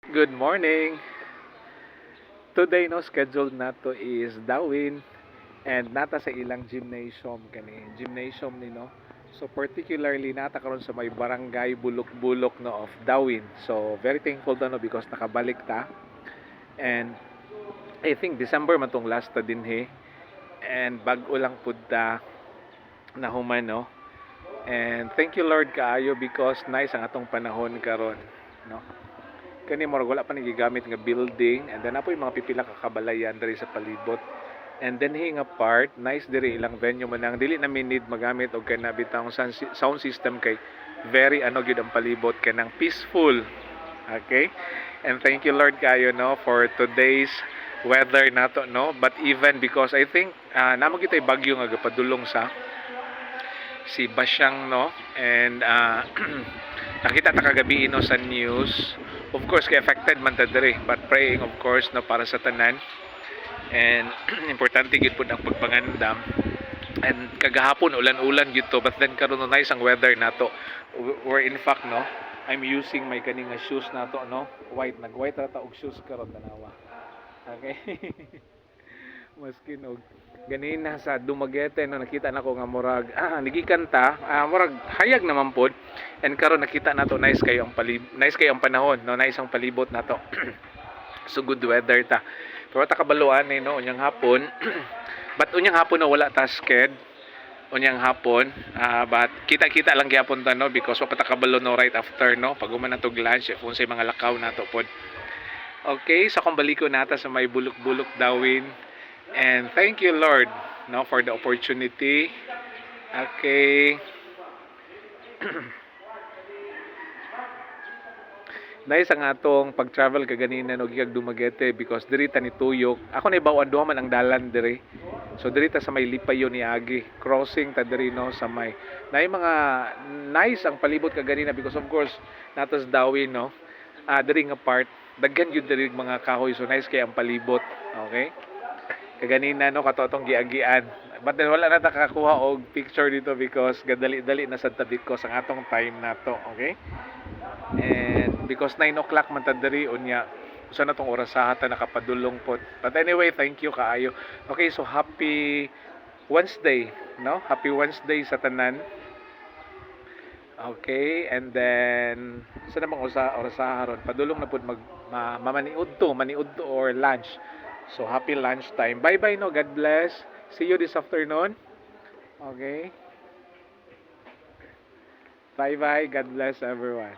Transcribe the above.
Good morning. Today no scheduled nato is Dawin and nata sa ilang gymnasium kani. Gymnasium ni no. So particularly nata karon sa may barangay Bulok-Bulok no of Dawin. So very thankful ta no because nakabalik ta. And I think December man tong last ta dinhi. And bag-o lang pud ta na human no. And thank you Lord kaayo because nice ang atong panahon karon no. Kani murag wala pa ni gigamit nga building and then apoy mga pipila ka kabalayan diri sa palibot. And then nga part nice diri ilang venue man ang dili na need magamit og kana bitang sound system kay very ano gyud ang palibot kanang peaceful. Okay? And thank you Lord kayo no for today's weather nato no, but even because I think namo kitay bagyo nga gapadulong sa si Basyang no, and nakita ta kagabi no sa news. Of course kay affected man ta diri, but praying of course no para sa tanan. And importante gid pud ang pagpangandam. And kagahapon ulan-ulan gid to, but then karon no nice ang weather nato. Where in fact no, I'm using my kaning shoes nato no, white nag-white ra ta og shoes karon tanawa. Okay. Maskin og ganina sa Dumaguete no nakita nako nga murag nagikan ta murag hayag naman pod, and karon nakita nato nice kayo ang panahon no, nice ang palibot nato. So good weather ta, pero ta kabaluan ni no unyang hapon. But unyang hapon no wala ta sked unyang hapon, but kita-kita lang gyapon ta no because wa pa ta kabalo no right after no pag human natog lunch if unsay mga lakaw nato pod. Okay, sa kung baliko nata sa may Bulok-Bulok Dawin. And thank you Lord no for the opportunity. Okay. Nice ang atong pag-travel kaganina no gigag Dumaguete because diri ta ni tuyok. Ako na ibaw duha man ang dalan diri. So diri ta sa may Lipayon ni Agi. Crossing ta diri no sa may nay mga nice ang palibot kaganina because of course natas Dawin no. Diri nga part daghan gyud diri mga kahoy, so nice kay ang palibot. Okay? Kaganina no katotong giagian, but then wala na takakuha og picture dito because gadali-dali na sa tabi ko sa atong time nato. Okay, and because 9 o'clock man ta diri unya usa na tong orasaha ta nakapadulong pod, but anyway thank you kaayo. Okay, so happy Wednesday no, happy Wednesday sa tanan. Okay, and then sa namang orasaha ron padulong na pud maniud to or lunch. So happy lunchtime. Bye bye no. God bless. See you this afternoon. Okay. Bye bye. God bless everyone.